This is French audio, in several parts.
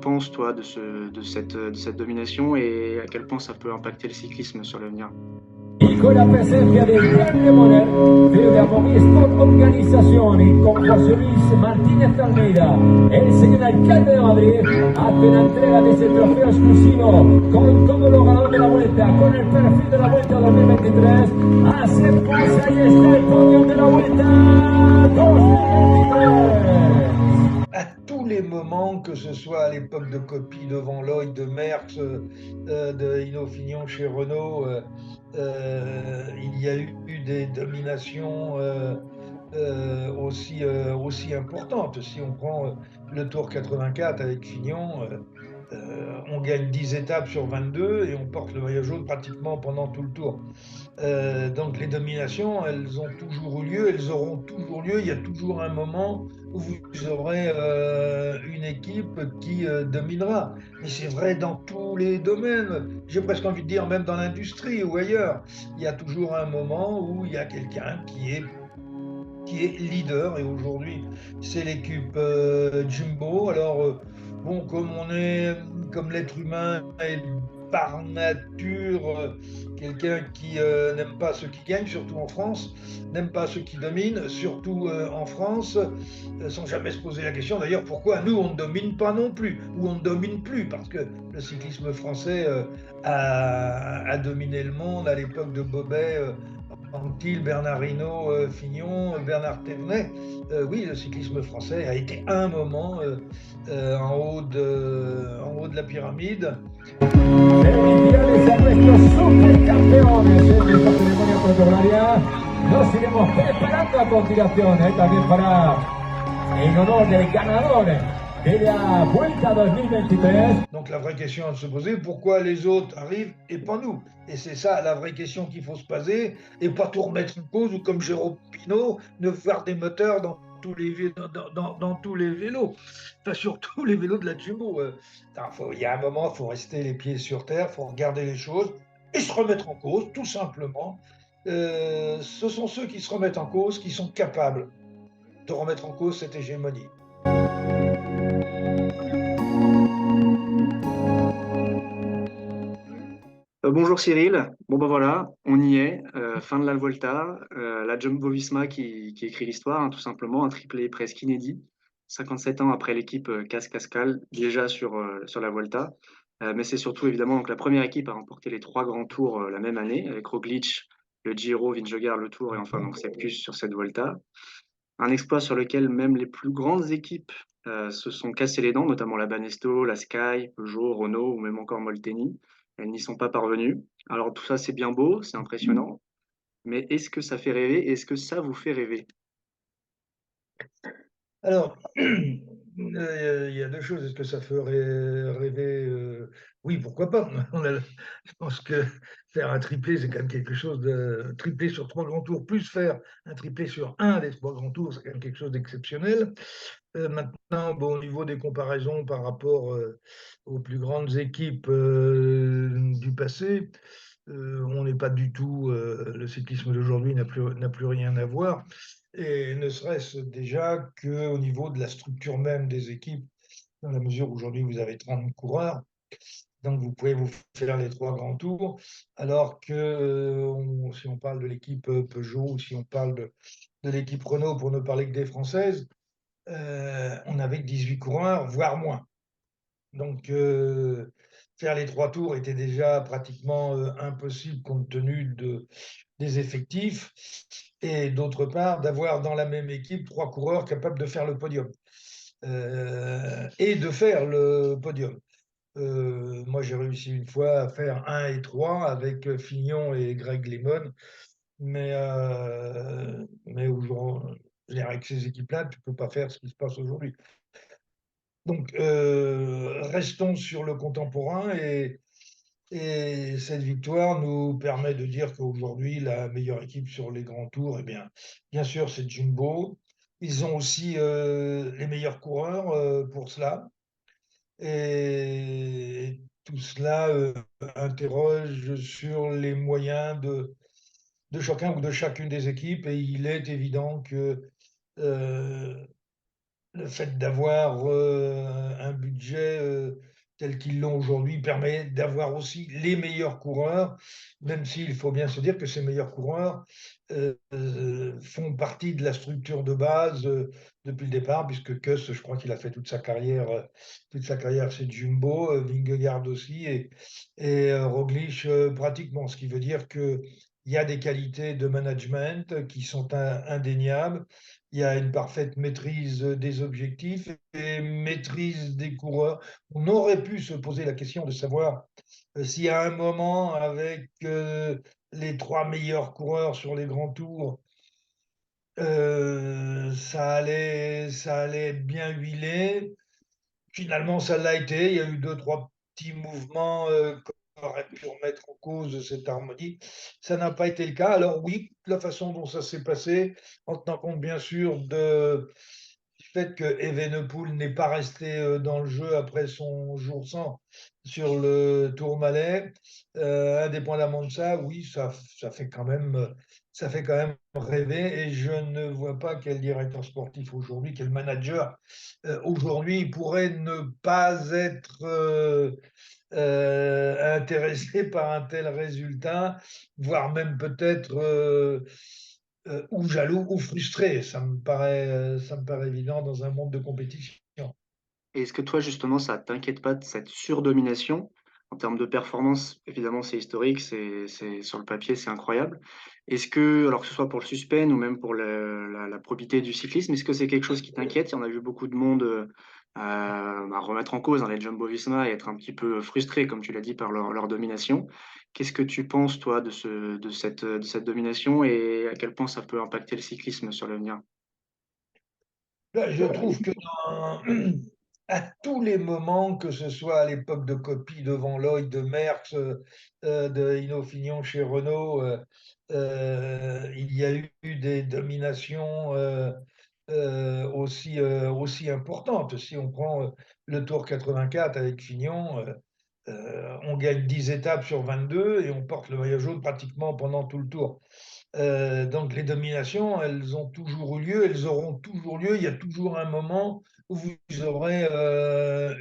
penses, toi, de cette domination et à quel point ça peut impacter le cyclisme sur l'avenir? Y con la presencia del grande Moner, abbiamo visto organizzazioni con José Luis Martínez Almeida, el señor alcalde de Madrid, hace la entrega de ese trofeo exclusivo con todos los ganadores de la vuelta, con el perfil de la vuelta 2023. Hace pues ahí está el podio de la vuelta 2023. À tous les moments, que ce soit à l'époque de Coppi devant Lloyd, de Merckx, de Hino Fignon chez Renault, il y a eu des dominations aussi importantes. Si on prend le Tour 84 avec Fignon, on gagne 10 étapes sur 22 et on porte le maillot jaune pratiquement pendant tout le Tour. Donc les dominations, elles ont toujours eu lieu, elles auront toujours lieu. Il y a toujours un moment où vous aurez une équipe qui dominera. Mais c'est vrai dans tous les domaines. J'ai presque envie de dire même dans l'industrie ou ailleurs. Il y a toujours un moment où il y a quelqu'un qui est leader. Et aujourd'hui, c'est l'équipe Jumbo. Alors, bon, comme l'être humain est par nature quelqu'un qui n'aime pas ceux qui gagnent, surtout en France, n'aime pas ceux qui dominent, surtout en France, sans jamais se poser la question d'ailleurs pourquoi nous on ne domine pas non plus, ou on ne domine plus, parce que le cyclisme français a dominé le monde à l'époque de Bobet, Anquetil, Bernard Hinault, Fignon, Bernard Thévenet. Oui, le cyclisme français a été à un moment en haut de la pyramide. Felicidades a nuestros supercampeones en esta ceremonia protocolaria. Nos iremos preparando a continuación, también para en honor del ganador de la Vuelta 2023. Donc la vraie question à se poser, pourquoi les autres arrivent et pas nous? Et c'est ça la vraie question qu'il faut se poser, et pas tout remettre en cause, ou comme Jérôme Pinault, ne faire des moteurs dans tous les vélos, enfin surtout les vélos de la Jumbo. Il y a un moment, il faut rester les pieds sur terre, il faut regarder les choses et se remettre en cause, tout simplement. Ce sont ceux qui se remettent en cause qui sont capables de remettre en cause cette hégémonie. Bonjour Cyril, bon ben voilà, on y est, fin de la Volta, la Jumbo-Visma qui écrit l'histoire, hein, tout simplement, un triplé presque inédit, 57 ans après l'équipe Cascascal, déjà sur la Volta. Mais c'est surtout évidemment donc, la première équipe à remporter les trois grands tours la même année, avec Roglic, le Giro, Vingegaard, le Tour et enfin donc Sepkus sur cette Volta. Un exploit sur lequel même les plus grandes équipes se sont cassées les dents, notamment la Banesto, la Sky, Peugeot, Renault ou même encore Molteni. Elles n'y sont pas parvenues. Alors tout ça, c'est bien beau, c'est impressionnant, mais est-ce que ça fait rêver? Est-ce que ça vous fait rêver? Alors, il y a deux choses. Est-ce que ça ferait rêver? Oui, pourquoi pas? Je pense que faire un triplé, c'est quand même quelque chose de triplé sur trois grands tours, plus faire un triplé sur un des trois grands tours, c'est quand même quelque chose d'exceptionnel. Maintenant, bon, au niveau des comparaisons par rapport aux plus grandes équipes du passé, on n'est pas du tout. Le cyclisme d'aujourd'hui n'a plus rien à voir. Et ne serait-ce déjà qu'au niveau de la structure même des équipes, dans la mesure où aujourd'hui vous avez 30 coureurs, donc vous pouvez vous faire les trois grands tours, alors que si on parle de l'équipe Peugeot ou si on parle de l'équipe Renault, pour ne parler que des Françaises, on avait que 18 coureurs, voire moins. Donc faire les trois tours était déjà pratiquement impossible compte tenu des effectifs, et d'autre part d'avoir dans la même équipe trois coureurs capables de faire le podium et de faire le podium. Moi, j'ai réussi une fois à faire 1 et 3 avec Fignon et Greg LeMond, mais aujourd'hui, avec ces équipes-là, tu ne peux pas faire ce qui se passe aujourd'hui. Donc, restons sur le contemporain, et cette victoire nous permet de dire qu'aujourd'hui, la meilleure équipe sur les grands tours, eh bien sûr, c'est Jumbo. Ils ont aussi les meilleurs coureurs pour cela. Et tout cela interroge sur les moyens de chacun ou de chacune des équipes. Et il est évident que le fait d'avoir un budget tel qu'ils l'ont aujourd'hui permet d'avoir aussi les meilleurs coureurs, même s'il faut bien se dire que ces meilleurs coureurs font partie de la structure de base depuis le départ, puisque Kuss, je crois qu'il a fait toute sa carrière chez Jumbo, Vingegaard aussi, et Roglic pratiquement, ce qui veut dire que il y a des qualités de management qui sont indéniables. Il y a une parfaite maîtrise des objectifs et maîtrise des coureurs. On aurait pu se poser la question de savoir si à un moment, avec les trois meilleurs coureurs sur les grands tours, ça allait être bien huilé. Finalement, ça l'a été. Il y a eu deux, trois petits mouvements qui auraient pu remettre en cause cette harmonie. Ça n'a pas été le cas. Alors oui, la façon dont ça s'est passé, en tenant compte bien sûr du fait que Evenepoel n'est pas resté dans le jeu après son jour 100 sur le Tourmalet, indépendamment de ça, oui, ça fait quand même rêver et je ne vois pas quel directeur sportif aujourd'hui, quel manager aujourd'hui pourrait ne pas être intéressé par un tel résultat, voire même peut-être ou jaloux ou frustré. Ça me paraît évident dans un monde de compétition. Et est-ce que toi, justement, ça t'inquiète pas de cette surdomination? En termes de performance, évidemment, c'est historique, sur le papier, c'est incroyable. Est-ce que, alors que ce soit pour le suspense ou même pour la probité du cyclisme, est-ce que c'est quelque chose qui t'inquiète? On a vu beaucoup de monde remettre en cause dans les Jumbo-Visma et être un petit peu frustré, comme tu l'as dit, par leur domination. Qu'est-ce que tu penses, toi, de cette domination et à quel point ça peut impacter le cyclisme sur l'avenir? Là, je trouve que à tous les moments, que ce soit à l'époque de Coppi devant Lloyd, de Merckx, de Hinault-Fignon chez Renault, il y a eu des dominations aussi importantes. Si on prend le Tour 84 avec Fignon, on gagne 10 étapes sur 22 et on porte le maillot jaune pratiquement pendant tout le tour. Donc les dominations, elles ont toujours eu lieu, elles auront toujours lieu. Il y a toujours un moment où vous aurez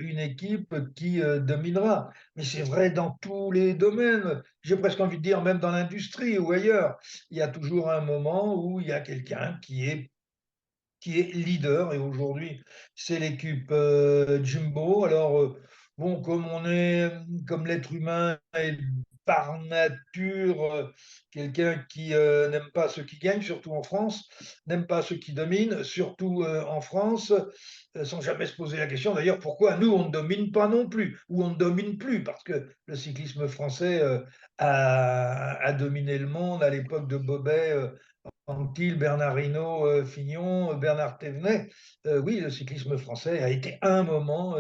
une équipe qui dominera. Mais c'est vrai dans tous les domaines. J'ai presque envie de dire, même dans l'industrie ou ailleurs, il y a toujours un moment où il y a quelqu'un qui est leader. Et aujourd'hui, c'est l'équipe Jumbo. Alors, bon, comme l'être humain est par nature quelqu'un qui n'aime pas ceux qui gagnent, surtout en France, n'aime pas ceux qui dominent, surtout en France, sans jamais se poser la question d'ailleurs pourquoi nous on ne domine pas non plus, ou on ne domine plus, parce que le cyclisme français a dominé le monde à l'époque de Bobet, Anquetil, Bernard Hinault, Fignon, Bernard Thévenet. Oui, le cyclisme français a été un moment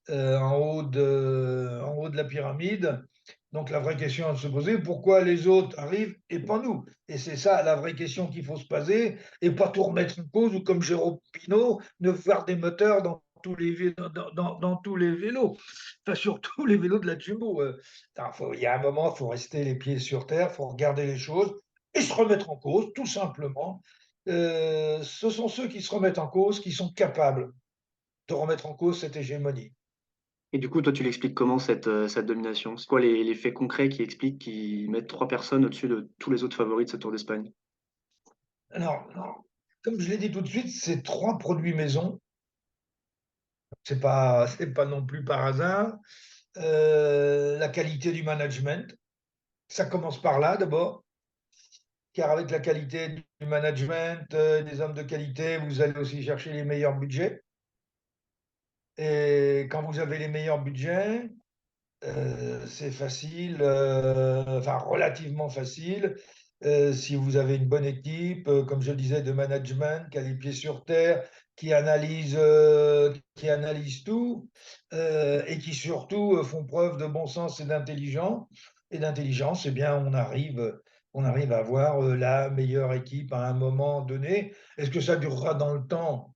en haut de la pyramide. Donc la vraie question à se poser, pourquoi les autres arrivent et pas nous? Et c'est ça la vraie question qu'il faut se poser, et pas tout remettre en cause, ou comme Jérôme Pinault, ne faire des moteurs dans tous les, dans tous les vélos, enfin surtout les vélos de la Jumbo. Il y a un moment, il faut rester les pieds sur terre, il faut regarder les choses et se remettre en cause, tout simplement. Ce sont ceux qui se remettent en cause qui sont capables de remettre en cause cette hégémonie. Et du coup, toi, tu l'expliques comment cette domination? C'est quoi les faits concrets qui expliquent qu'ils mettent trois personnes au-dessus de tous les autres favoris de ce Tour d'Espagne? Alors, comme je l'ai dit tout de suite, c'est trois produits maison. C'est pas non plus par hasard. La qualité du management, ça commence par là d'abord, car avec la qualité du management, des hommes de qualité, vous allez aussi chercher les meilleurs budgets. Et quand vous avez les meilleurs budgets, c'est facile, enfin relativement facile, si vous avez une bonne équipe, comme je le disais, de management, qui a les pieds sur terre, qui analyse tout, et qui surtout font preuve de bon sens et d'intelligence, eh bien on arrive à avoir la meilleure équipe à un moment donné. Est-ce que ça durera dans le temps?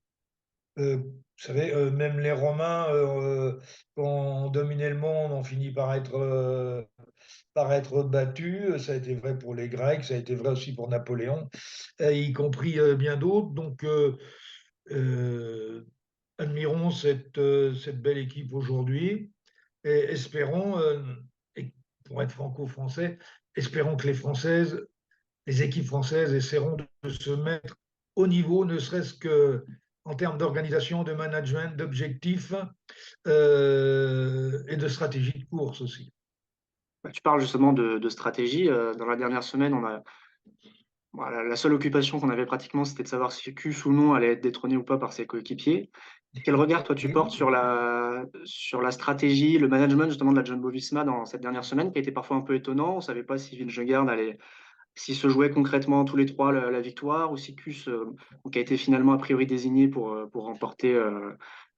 Vous savez, même les Romains, qui ont dominé le monde, ont fini par être battus. Ça a été vrai pour les Grecs, ça a été vrai aussi pour Napoléon, y compris bien d'autres. Donc, euh, admirons cette belle équipe aujourd'hui et espérons, et pour être franco-français, espérons que les équipes françaises essaieront de se mettre au niveau, ne serait-ce que en termes d'organisation, de management, d'objectifs et de stratégie de course aussi. Bah, tu parles justement de stratégie. Dans la dernière semaine, voilà, la seule occupation qu'on avait pratiquement, c'était de savoir si Kuss ou non allait être détrôné ou pas par ses coéquipiers. Quel regard, toi, tu Et portes oui, sur la stratégie, le management justement de la Jumbo-Visma dans cette dernière semaine, qui a été parfois un peu étonnant. On ne savait pas si Vingegaard allait, s'ils se jouaient concrètement tous les trois la victoire, ou si Kuss, qui a été finalement a priori désigné pour remporter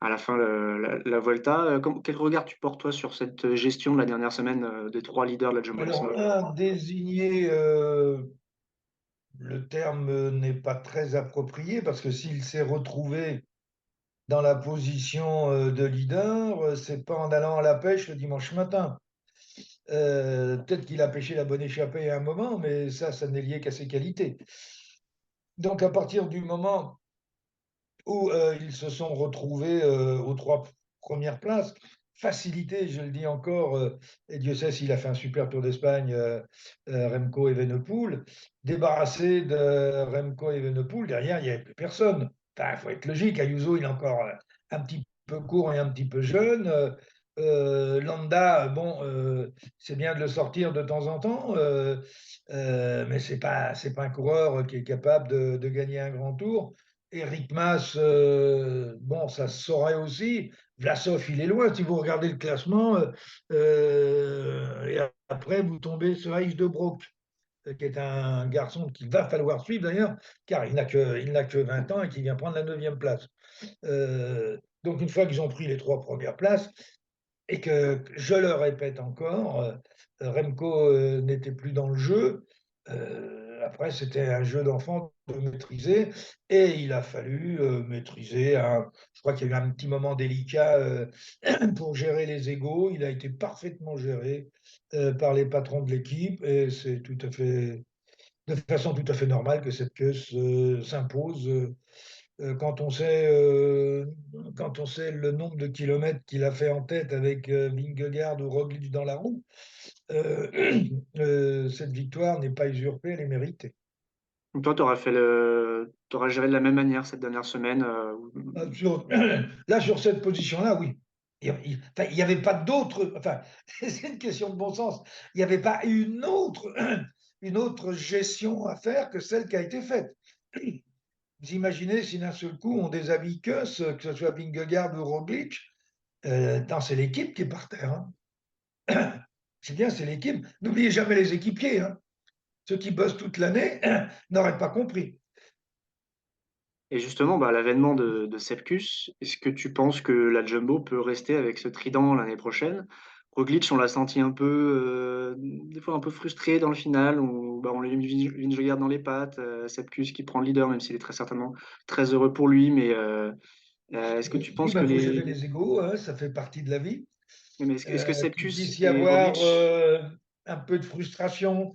à la fin la Volta. Quel regard tu portes, toi, sur cette gestion de la dernière semaine des trois leaders de la Jumbo-Visma? alors un désigné, le terme n'est pas très approprié parce que s'il s'est retrouvé dans la position de leader, c'est pas en allant à la pêche le dimanche matin. Peut-être qu'il a pêché la bonne échappée à un moment, mais ça n'est lié qu'à ses qualités. Donc à partir du moment où ils se sont retrouvés aux trois premières places, facilité, je le dis encore, et Dieu sait s'il a fait un super Tour d'Espagne, Remco Evenepoel, débarrassé de Remco Evenepoel, derrière, il n'y avait plus personne. Il faut être logique, Ayuso, il est encore un petit peu court et un petit peu jeune. Landa, bon, c'est bien de le sortir de temps en temps, mais c'est pas un coureur qui est capable de gagner un grand tour. Eric Mas, bon, ça se saurait aussi. Vlasov, il est loin. Si vous regardez le classement, et après, vous tombez sur Yves de Broek, qui est un garçon qu'il va falloir suivre d'ailleurs, car il n'a que 20 ans et qui vient prendre la 9e place. Donc, une fois qu'ils ont pris les 3 premières places, et que, je le répète encore, Remco n'était plus dans le jeu. Après, c'était un jeu d'enfant de maîtriser et il a fallu maîtriser. Je crois qu'il y a eu un petit moment délicat pour gérer les égos. Il a été parfaitement géré par les patrons de l'équipe et c'est tout à fait, de façon tout à fait normale que cette queue s'impose. Quand on sait, quand on sait le nombre de kilomètres qu'il a fait en tête avec Vingegaard ou Roglic dans la roue, euh, cette victoire n'est pas usurpée, elle est méritée. Donc toi, t'aurais géré de la même manière cette dernière semaine. Là, sur cette position-là, oui. Enfin, il n'y avait pas d'autre. Enfin, c'est une question de bon sens. Il n'y avait pas une autre gestion à faire que celle qui a été faite. Vous imaginez si d'un seul coup on déshabille que ce soit Vingegaard ou Roglic, c'est l'équipe qui est par terre. Hein. C'est bien, c'est l'équipe. N'oubliez jamais les équipiers. Hein. Ceux qui bossent toute l'année n'auraient pas compris. Et justement, bah, l'avènement de Sepkus, est-ce que tu penses que la Jumbo peut rester avec ce trident l'année prochaine? Roglic, on l'a senti un peu, des fois un peu frustré dans le final. On lui a mis Vingegaard dans les pattes. Sepkus qui prend le leader, même s'il est très certainement très heureux pour lui. Mais est-ce que tu Oui, penses que il faut gérer les égaux, hein, ça fait partie de la vie. mais est-ce que Qu'il Sepkus puisse y et avoir Roglic, un peu de frustration,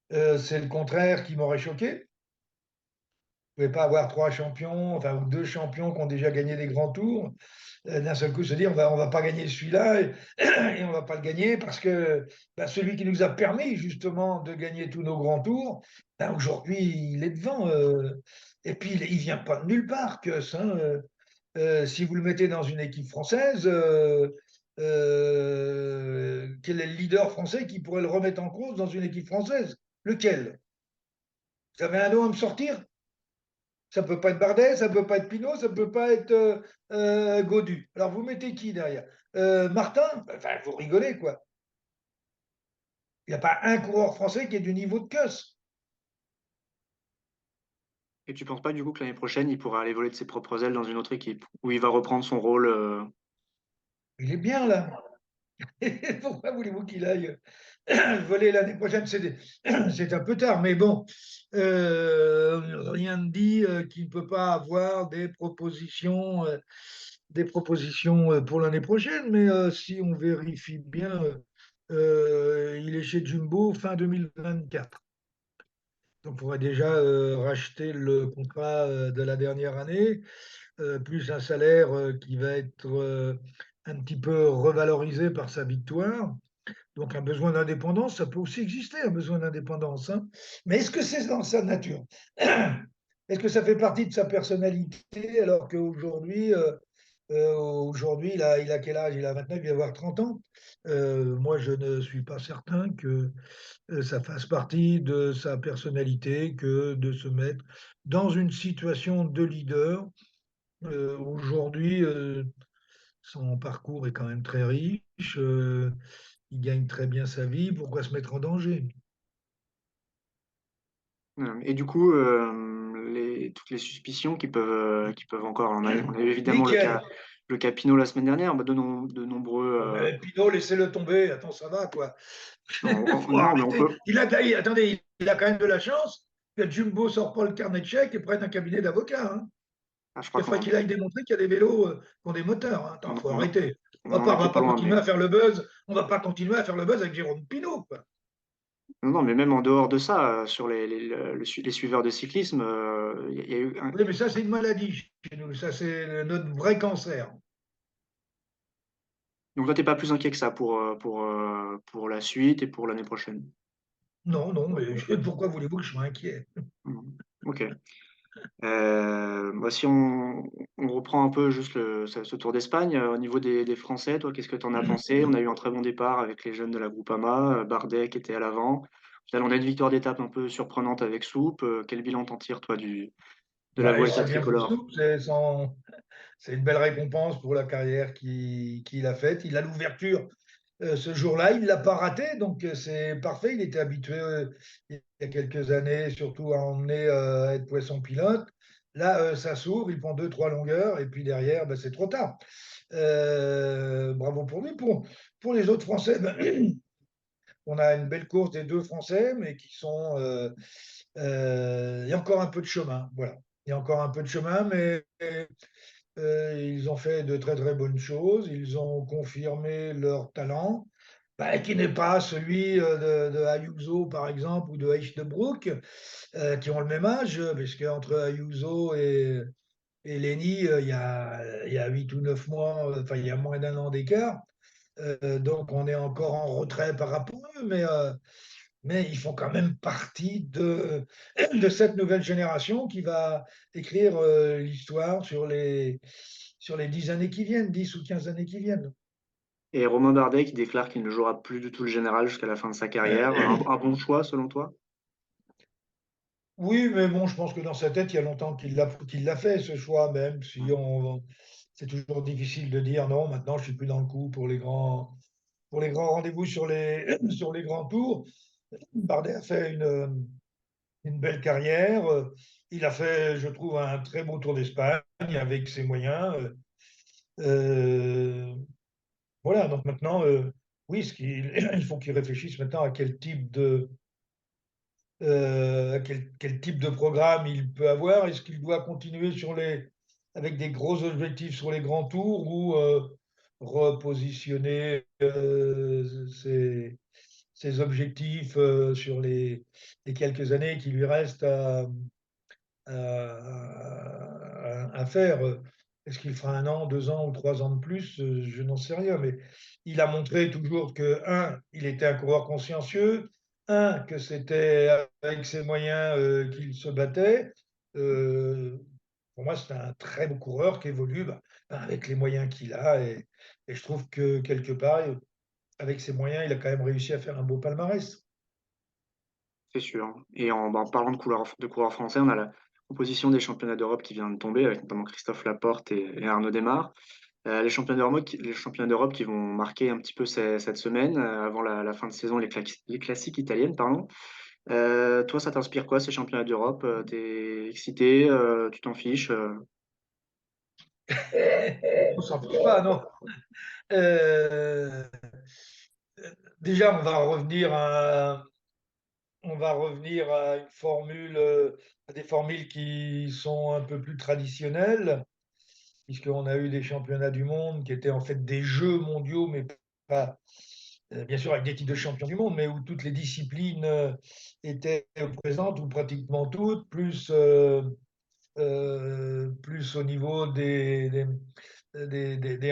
c'est le contraire qui m'aurait choqué. Vous ne pouvez pas avoir 3 champions, enfin, ou 2 champions qui ont déjà gagné des grands tours, d'un seul coup se dire on va pas gagner celui-là et on va pas le gagner parce que celui qui nous a permis justement de gagner tous nos grands tours, aujourd'hui il est devant. Et puis il vient pas de nulle part que ça. Si vous le mettez dans une équipe française, quel est le leader français qui pourrait le remettre en cause dans une équipe française? Lequel? Vous avez un nom à me sortir? Ça ne peut pas être Bardet, ça ne peut pas être Pinot, ça ne peut pas être Gaudu. Alors vous mettez qui derrière? Martin? Enfin, vous rigolez, quoi. Il n'y a pas un coureur français qui est du niveau de Kuss. et tu penses pas du coup que l'année prochaine, il pourra aller voler de ses propres ailes dans une autre équipe, où il va reprendre son rôle Il est bien là. Pourquoi voulez-vous qu'il aille voler l'année prochaine? C'est un peu tard, mais bon, rien ne dit qu'il ne peut pas avoir des propositions pour l'année prochaine. Mais si on vérifie bien, il est chez Jumbo fin 2024. Donc, on pourrait déjà racheter le contrat de la dernière année. plus un salaire qui va être un petit peu revalorisé par sa victoire. Donc un besoin d'indépendance, ça peut aussi exister, un besoin d'indépendance, hein. Mais est-ce que c'est dans sa nature? Est-ce que ça fait partie de sa personnalité alors qu'aujourd'hui, aujourd'hui, il a quel âge? Il a 29, il va avoir 30 ans. Moi, je ne suis pas certain que ça fasse partie de sa personnalité que de se mettre dans une situation de leader. Aujourd'hui, son parcours est quand même très riche. Il gagne très bien sa vie. Pourquoi se mettre en danger? Et du coup, toutes les suspicions qui peuvent encore. On a eu évidemment Nickel. le cas Pinot la semaine dernière, bah, de nombreux. Oh, mais Pinot, laissez-le tomber. Attends, ça va, quoi. Il faut Non, mais on arrêter. peut. Attendez, il a quand même de la chance que Jumbo sort pas le carnet de chèques et prenne un cabinet d'avocats, hein. Ah, je crois Il qu'on faudrait qu'il aille démontrer qu'il y a des vélos qui ont des moteurs, hein. Attends, on, faut on, arrêter. on en On était va pas pas loin, continuer mais. à faire le buzz. On va pas continuer à faire le buzz avec Jérôme Pinot, quoi. Non, non, mais même en dehors de ça, sur les suiveurs de cyclisme, il y a eu un. Oui, mais ça, c'est une maladie chez nous. Ça, c'est notre vrai cancer. Donc toi, t'es pas plus inquiet que ça pour la suite et pour l'année prochaine. Non, non, mais pourquoi voulez-vous que je sois inquiet? Mhm. Ok. Bah, si on reprend un peu juste ce Tour d'Espagne, au niveau des Français, toi, qu'est-ce que tu en as pensé? On a eu un très bon départ avec les jeunes de la Groupama, Bardet qui était à l'avant. Au final, on a une victoire d'étape un peu surprenante avec Soupe. Quel bilan t'en tires, toi, de la Bah, Vuelta c'est bien pour tricolore? Soup, c'est une belle récompense pour la carrière qu'il a faite. Il a l'ouverture ce jour-là, il ne l'a pas raté, donc c'est parfait. Il était habitué il y a quelques années, surtout à emmener à être poisson pilote. Là, ça s'ouvre, il prend deux, trois longueurs, et puis derrière, ben, c'est trop tard. Bravo pour lui. Pour les autres Français, ben, on a une belle course des deux Français, mais qui sont. Il y a encore un peu de chemin, voilà. Il y a encore un peu de chemin, mais ils ont fait de très très bonnes choses. Ils ont confirmé leur talent, bah, qui n'est pas celui de Ayuso, par exemple, ou de Heichdebrook, qui ont le même âge, puisque entre Ayuso et Lenny, il y a 8 ou 9 mois, enfin, il y a moins d'un an d'écart. Donc, on est encore en retrait par rapport à eux, mais ils font quand même partie de cette nouvelle génération qui va écrire l'histoire sur les 10 années qui viennent, 10 ou 15 années qui viennent. Et Romain Bardet qui déclare qu'il ne jouera plus du tout le général jusqu'à la fin de sa carrière. Un bon choix, selon toi? Oui, mais bon, je pense que dans sa tête, il y a longtemps qu'il l'a fait, ce choix, même si c'est toujours difficile de dire non, maintenant je suis plus dans le coup pour les grands rendez-vous sur sur les grands tours. Bardet a fait une belle carrière. Il a fait, je trouve, un très beau Tour d'Espagne avec ses moyens. Euh, voilà, donc maintenant, oui, il faut qu'il réfléchisse maintenant à quel type de programme il peut avoir. Est-ce qu'il doit continuer avec des gros objectifs sur les grands tours ou repositionner ses objectifs sur les quelques années qui lui restent à faire. Est-ce qu'il fera un an, 2 ans ou 3 ans de plus? Je n'en sais rien, mais il a montré toujours que, un, il était un coureur consciencieux, un, que c'était avec ses moyens qu'il se battait. Euh, pour moi, c'est un très beau coureur qui évolue avec les moyens qu'il a, et je trouve que quelque part, avec ses moyens, il a quand même réussi à faire un beau palmarès. C'est sûr. Et en parlant de coureurs français, on a la composition des championnats d'Europe qui vient de tomber, avec notamment Christophe Laporte et Arnaud Démare. Les championnats d'Europe qui vont marquer un petit peu cette semaine, avant la fin de saison, les classiques italiennes, pardon. Toi, ça t'inspire quoi, ces championnats d'Europe? T'es excité? Tu t'en fiches? On s'en fiche pas, non. Euh, Déjà, on va revenir à à des formules qui sont un peu plus traditionnelles, puisqu'on a eu des championnats du monde qui étaient en fait des jeux mondiaux, mais pas, bien sûr, avec des titres de champion du monde, mais où toutes les disciplines étaient présentes, ou pratiquement toutes, plus plus au niveau des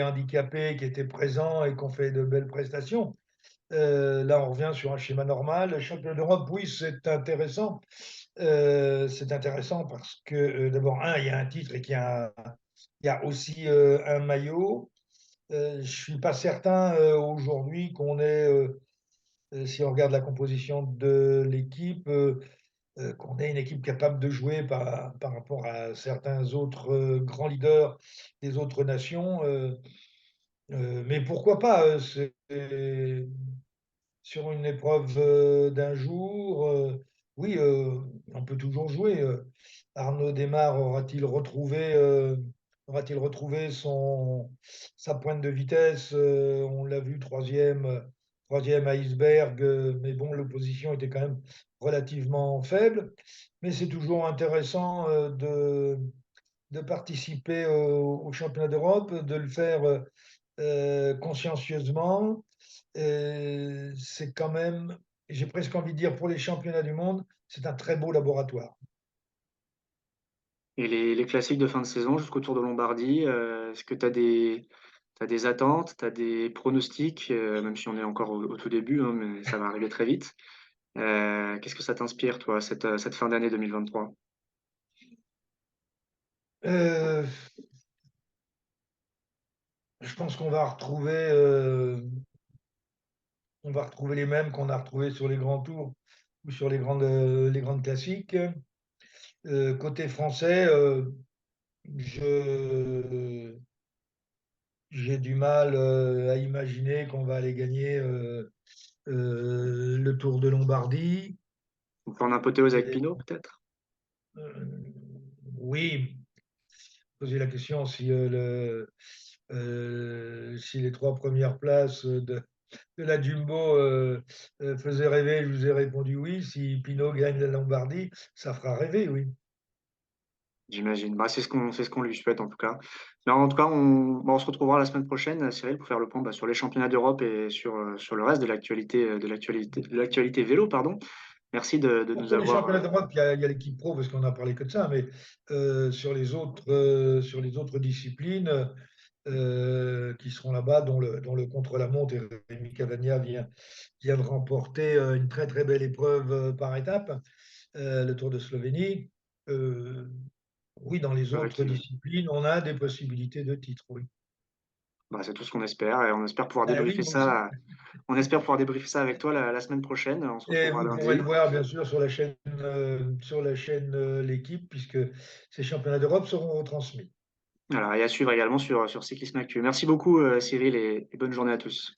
handicapés qui étaient présents et qui ont fait de belles prestations. Là, on revient sur un schéma normal. Le championnat d'Europe, oui, c'est intéressant. C'est intéressant parce que, d'abord, il y a un titre et il y a aussi un maillot. Je ne suis pas certain aujourd'hui qu'on ait, si on regarde la composition de l'équipe, qu'on ait une équipe capable de jouer par rapport à certains autres grands leaders des autres nations. Mais pourquoi pas sur une épreuve d'un jour, oui, on peut toujours jouer. Arnaud Démare aura-t-il retrouvé sa pointe de vitesse? On l'a vu troisième à Iceberg, mais bon, l'opposition était quand même relativement faible. Mais c'est toujours intéressant de participer au championnat d'Europe, de le faire consciencieusement. C'est quand même, j'ai presque envie de dire, pour les championnats du monde, c'est un très beau laboratoire. Et les classiques de fin de saison jusqu'au Tour de Lombardie, est-ce que tu as des attentes, tu as des pronostics, même si on est encore au tout début, hein, mais ça va arriver très vite. Qu'est-ce que ça t'inspire, toi, cette fin d'année 2023? Euh, je pense on va retrouver les mêmes qu'on a retrouvés sur les grands tours ou sur les grandes classiques. Côté français, je, j'ai du mal à imaginer qu'on va aller gagner le Tour de Lombardie. On peut en apothéose avec Et, Pinot, peut-être? euh, oui, poser la question si les trois premières places de la Jumbo faisaient rêver, je vous ai répondu oui. Si Pinot gagne la Lombardie, ça fera rêver, oui. J'imagine. Bah, c'est ce qu'on lui souhaite, en tout cas. Mais en tout cas, on se retrouvera la semaine prochaine, Cyril, pour faire le point, bah, sur les championnats d'Europe et sur le reste de l'actualité vélo, pardon. Merci de nous Sur les avoir. championnats d'Europe, il y a l'équipe pro parce qu'on a parlé que de ça, mais sur les autres disciplines qui seront là-bas, dont le contre-la-montre, et Rémi Cavagna vient de remporter une très très belle épreuve par étape, le Tour de Slovénie. Euh, oui, dans les autres disciplines, on a des possibilités de titre, oui. Bah, c'est tout ce qu'on espère et on espère pouvoir Ah oui, débriefer moi aussi. ça. On espère pouvoir débriefer ça avec toi la semaine prochaine. On se Et retrouvera vous pourrez lundi. le voir, bien sûr, sur la chaîne L'équipe, puisque ces championnats d'Europe seront retransmis. Voilà, et à suivre également sur Cyclisme Actu. Merci beaucoup, Cyril, et bonne journée à tous.